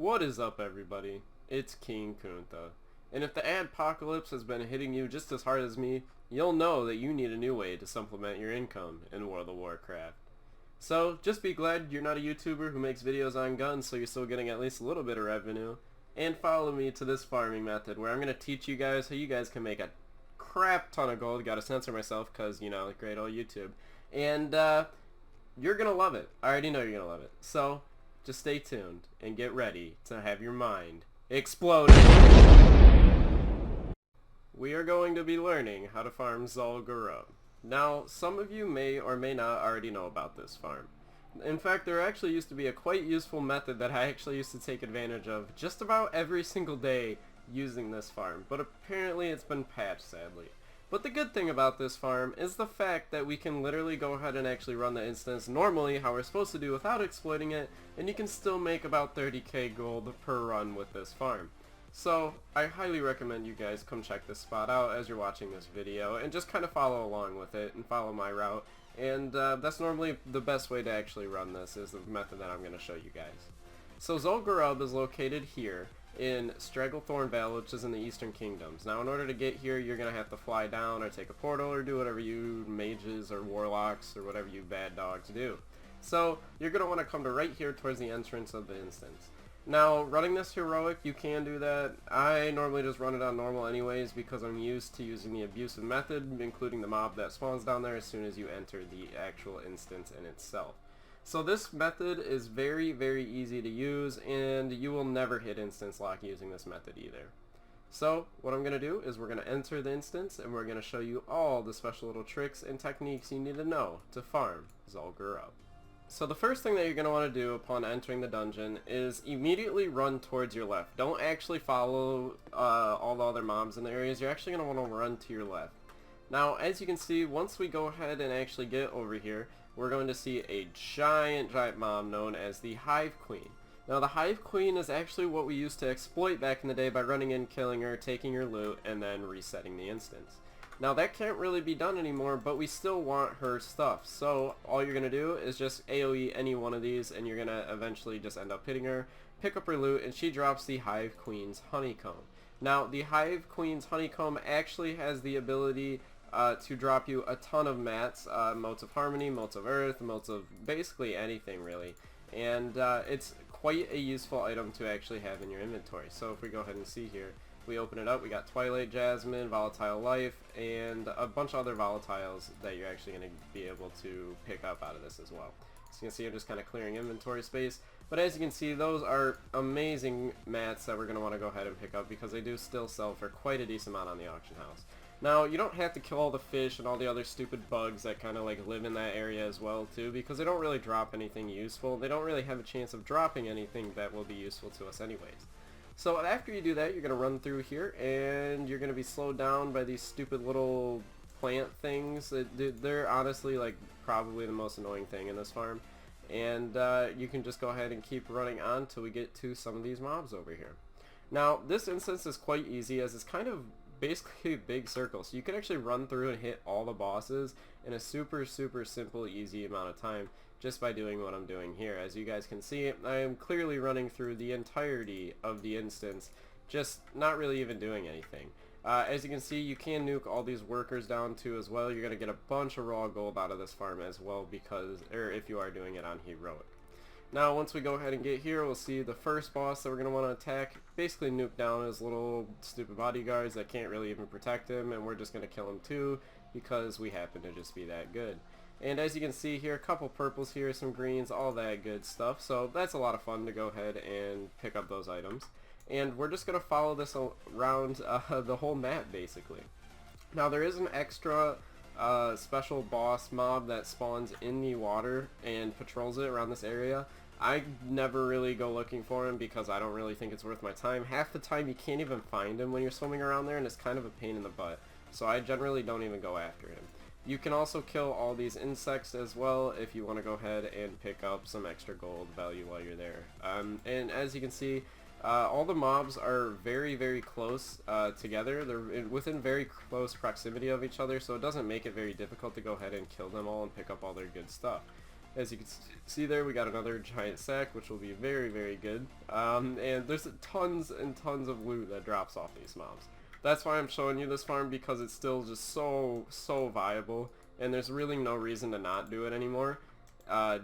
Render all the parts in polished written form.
What is up, everybody? It's King Kunta. And if the adpocalypse has been hitting you just as hard as me, you'll know that you need a new way to supplement your income in World of Warcraft. So, just be glad you're not a YouTuber who makes videos on guns so you're still getting at least a little bit of revenue. And follow me to this farming method where I'm going to teach you guys how you guys can make a crap ton of gold. Gotta censor myself because, you know, great old YouTube. And, you're going to love it. I already know you're going to love it. So, just stay tuned and get ready to have your mind explode. We are going to be learning how to farm Zul'Gurub. Now, some of you may or may not already know about this farm. In fact, there actually used to be a quite useful method that I actually used to take advantage of just about every single day using this farm, but apparently it's been patched, sadly. But the good thing about this farm is the fact that we can literally go ahead and actually run the instance normally how we're supposed to do without exploiting it, and you can still make about 30k gold per run with this farm. So I highly recommend you guys come check this spot out as you're watching this video and just kind of follow along with it and follow my route. And that's normally the best way to actually run this, is the method that I'm going to show you guys. So Zul'Gurub is located here in Stragglethornvale, which is in the Eastern Kingdoms. Now in order to get here, you're going to have to fly down or take a portal or do whatever you mages or warlocks or whatever you bad dogs do. So you're going to want to come to right here towards the entrance of the instance. Now, running this heroic, you can do that. I normally just run it on normal anyways because I'm used to using the abusive method, including the mob that spawns down there as soon as you enter the actual instance in itself. So this method is very, very easy to use, and you will never hit instance lock using this method either. So what I'm going to do is we're going to enter the instance, and we're going to show you all the special little tricks and techniques you need to know to farm Zul'Gurub. So the first thing that you're going to want to do upon entering the dungeon is immediately run towards your left. Don't actually follow all the other mobs in the areas. You're actually going to want to run to your left. Now, as you can see, once we go ahead and actually get over here, we're going to see a giant mob known as the Hive Queen. Now, the Hive Queen is actually what we used to exploit back in the day by running in, killing her, taking her loot, and then resetting the instance. Now that can't really be done anymore, but we still want her stuff. So all you're going to do is just AoE any one of these, and you're going to eventually just end up hitting her, pick up her loot, and she drops the Hive Queen's Honeycomb. Now the Hive Queen's Honeycomb actually has the ability to drop you a ton of mats, motes of harmony, motes of earth, motes of basically anything really. And it's quite a useful item to actually have in your inventory. So if we go ahead and see here, we open it up, we got Twilight Jasmine, Volatile Life, and a bunch of other volatiles that you're actually going to be able to pick up out of this as well. So you can see I'm just kind of clearing inventory space. But as you can see, those are amazing mats that we're going to want to go ahead and pick up because they do still sell for quite a decent amount on the auction house. Now, you don't have to kill all the fish and all the other stupid bugs that kind of like live in that area as well too, because they don't really drop anything useful. They don't really have a chance of dropping anything that will be useful to us anyways. So after you do that, you're going to run through here, and you're going to be slowed down by these stupid little plant things. They're honestly like probably the most annoying thing in this farm. And you can just go ahead and keep running on until we get to some of these mobs over here. Now this instance is quite easy, as it's kind of basically a big circle, so you can actually run through and hit all the bosses in a super simple, easy amount of time just by doing what I'm doing here. As you guys can see, I am clearly running through the entirety of the instance, just not really even doing anything. As you can see, you can nuke all these workers down too as well. You're going to get a bunch of raw gold out of this farm as well, because, or if you are doing it on heroic. Now once we go ahead and get here, we'll see the first boss that we're going to want to attack. Basically nuke down his little stupid bodyguards that can't really even protect him, and we're just going to kill him too because we happen to just be that good. And as you can see here, a couple purples here, some greens, all that good stuff. So that's a lot of fun to go ahead and pick up those items. And we're just going to follow this around the whole map basically. Now there is an extra special boss mob that spawns in the water and patrols it around this area. I never really go looking for him because I don't really think it's worth my time. Half the time you can't even find him when you're swimming around there, and it's kind of a pain in the butt. So I generally don't even go after him. You can also kill all these insects as well if you want to go ahead and pick up some extra gold value while you're there. And as you can see, all the mobs are very close together. They're within very close proximity of each other, so it doesn't make it very difficult to go ahead and kill them all and pick up all their good stuff. As you can see there, we got another giant sack, which will be very, very good. And there's tons and tons of loot that drops off these mobs. That's why I'm showing you this farm, because it's still just so viable, and there's really no reason to not do it anymore.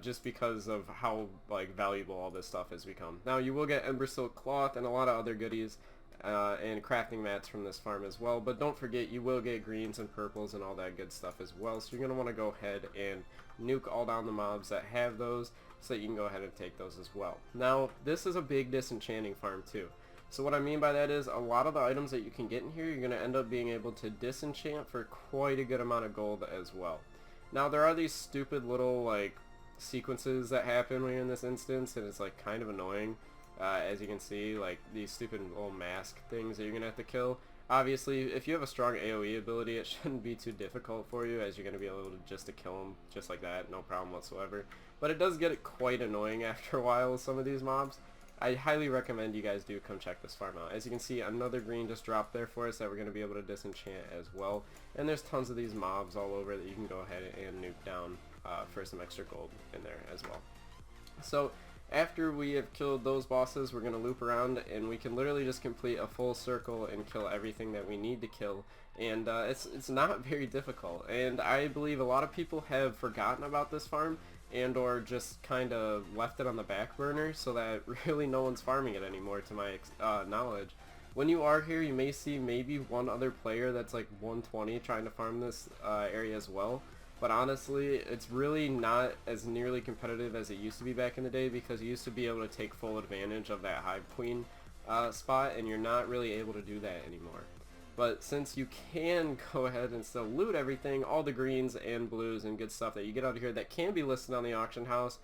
Just because of how like valuable all this stuff has become. Now you will get Ember Silk Cloth and a lot of other goodies and crafting mats from this farm as well, but don't forget you will get greens and purples and all that good stuff as well, so you're going to want to go ahead and nuke all down the mobs that have those so that you can go ahead and take those as well. Now this is a big disenchanting farm too. So what I mean by that is a lot of the items that you can get in here, you're going to end up being able to disenchant for quite a good amount of gold as well. Now there are these stupid little like sequences that happen when you're in this instance, and it's like kind of annoying. As you can see, like these stupid little mask things that you're gonna have to kill. Obviously, if you have a strong AoE ability, it shouldn't be too difficult for you, as you're gonna be able to kill them just like that, no problem whatsoever. But it does get quite annoying after a while with some of these mobs. I highly recommend you guys do come check this farm out. As you can see, another green just dropped there for us that we're going to be able to disenchant as well. And there's tons of these mobs all over that you can go ahead and nuke down for some extra gold in there as well. So after we have killed those bosses, we're going to loop around and we can literally just complete a full circle and kill everything that we need to kill. And it's not very difficult. And I believe a lot of people have forgotten about this farm and or just kind of left it on the back burner, so that really no one's farming it anymore to my knowledge. When you are here, you may see maybe one other player that's like 120 trying to farm this area as well, but honestly it's really not as nearly competitive as it used to be back in the day, because you used to be able to take full advantage of that Hive Queen spot, and you're not really able to do that anymore. But since you can go ahead and still loot everything, all the greens and blues and good stuff that you get out of here that can be listed on the auction house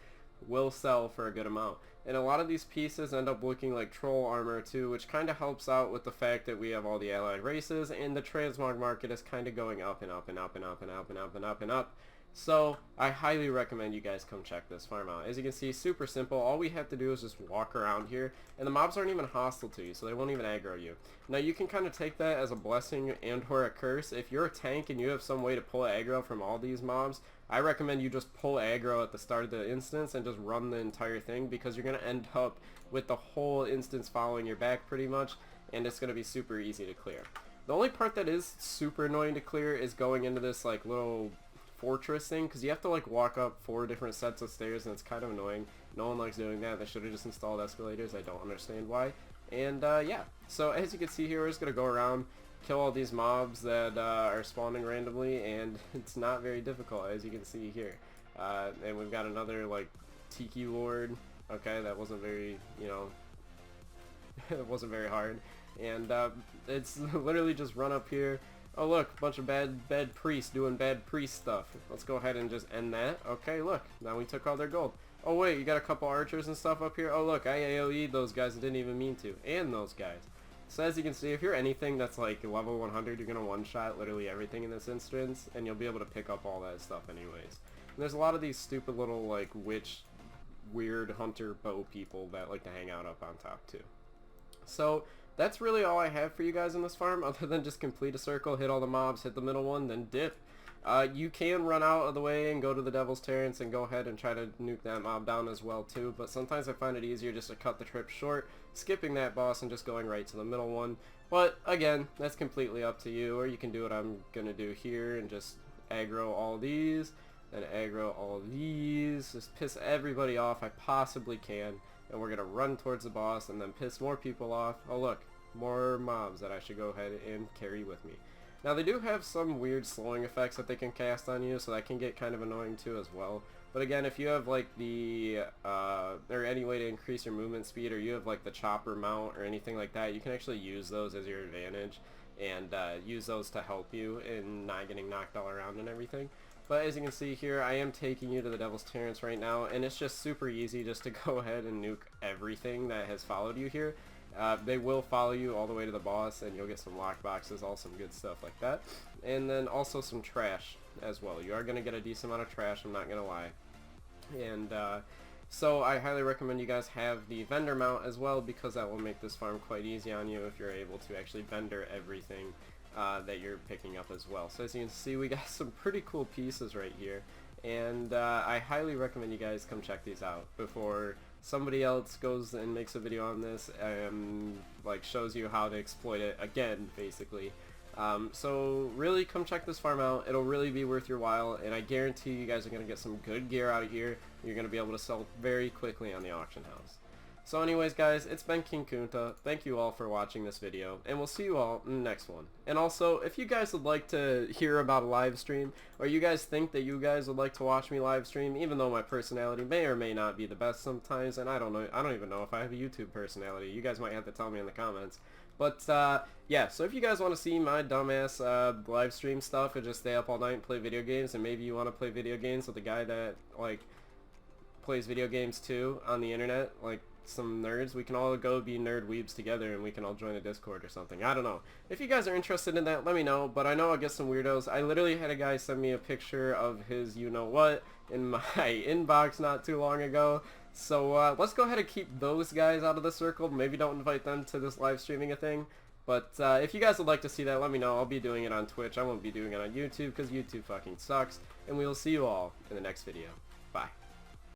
will sell for a good amount. And a lot of these pieces end up looking like troll armor too, which kind of helps out with the fact that we have all the allied races, and the transmog market is kind of going up and up and up and up and up and up and up and up. So I highly recommend you guys come check this farm out. As you can see, super simple. All we have to do is just walk around here, and the mobs aren't even hostile to you, so they won't even aggro you. Now you can kind of take that as a blessing and or a curse. If you're a tank and you have some way to pull aggro from all these mobs, I recommend you just pull aggro at the start of the instance and just run the entire thing, because you're going to end up with the whole instance following your back pretty much, and it's going to be super easy to clear. The only part that is super annoying to clear is going into this like little fortress thing, because you have to like walk up 4 different sets of stairs, and it's kind of annoying. No one likes doing that. They should have just installed escalators. I don't understand why. And yeah, so as you can see here, we're just going to go around, kill all these mobs that are spawning randomly, and it's not very difficult, as you can see here. And we've got another like Tiki Lord. Okay, that wasn't very, you know, it wasn't very hard. And it's literally just run up here. Oh look, a bunch of bad priests doing bad priest stuff. Let's go ahead and just end that. Okay, look, now we took all their gold. Oh wait, you got a couple archers and stuff up here. Oh look, I AoE'd those guys and didn't even mean to. And those guys. So as you can see, if you're anything that's like level 100, you're going to one-shot literally everything in this instance, and you'll be able to pick up all that stuff anyways. And there's a lot of these stupid little like witch, weird hunter bow people that like to hang out up on top too. So that's really all I have for you guys in this farm, other than just complete a circle, hit all the mobs, hit the middle one, then dip. You can run out of the way and go to the Devil's Terrace and go ahead and try to nuke that mob down as well too, but sometimes I find it easier just to cut the trip short, skipping that boss and just going right to the middle one. But again, that's completely up to you, or you can do what I'm gonna do here and just aggro all these, then aggro all these, just piss everybody off I possibly can, and we're gonna run towards the boss and then piss more people off. Oh look, more mobs that I should go ahead and carry with me. Now they do have some weird slowing effects that they can cast on you, so that can get kind of annoying too as well. But again, if you have like the, or any way to increase your movement speed, or you have like the chopper mount or anything like that, you can actually use those as your advantage and use those to help you in not getting knocked all around and everything. But as you can see here, I am taking you to the Devil's Terrace right now, and it's just super easy just to go ahead and nuke everything that has followed you here. They will follow you all the way to the boss, and you'll get some lockboxes, all some good stuff like that. And then also some trash as well. You are going to get a decent amount of trash, I'm not going to lie. And so I highly recommend you guys have the vendor mount as well, because that will make this farm quite easy on you if you're able to actually vendor everything that you're picking up as well. So as you can see, we got some pretty cool pieces right here. and I highly recommend you guys come check these out before somebody else goes and makes a video on this and like shows you how to exploit it again, basically. So really come check this farm out. It'll really be worth your while, and I guarantee you guys are going to get some good gear out of here. You're going to be able to sell very quickly on the auction house. So anyways guys, it's been King Kunta. Thank you all for watching this video, and we'll see you all in the next one. And also, if you guys would like to hear about a live stream, or you guys think that you guys would like to watch me live stream, even though my personality may or may not be the best sometimes, and I don't even know if I have a YouTube personality. You guys might have to tell me in the comments. But yeah, so if you guys want to see my dumbass live stream stuff and just stay up all night and play video games, and maybe you want to play video games with a guy that like plays video games too on the internet, like some nerds, we can all go be nerd weebs together and we can all join a Discord or something. I don't know. If you guys are interested in that, let me know, but I know I'll get some weirdos. I literally had a guy send me a picture of his you-know-what in my inbox not too long ago. So let's go ahead and keep those guys out of the circle. Maybe don't invite them to this live streaming a thing. But if you guys would like to see that, let me know. I'll be doing it on Twitch. I won't be doing it on YouTube because YouTube fucking sucks. And we will see you all in the next video. Bye.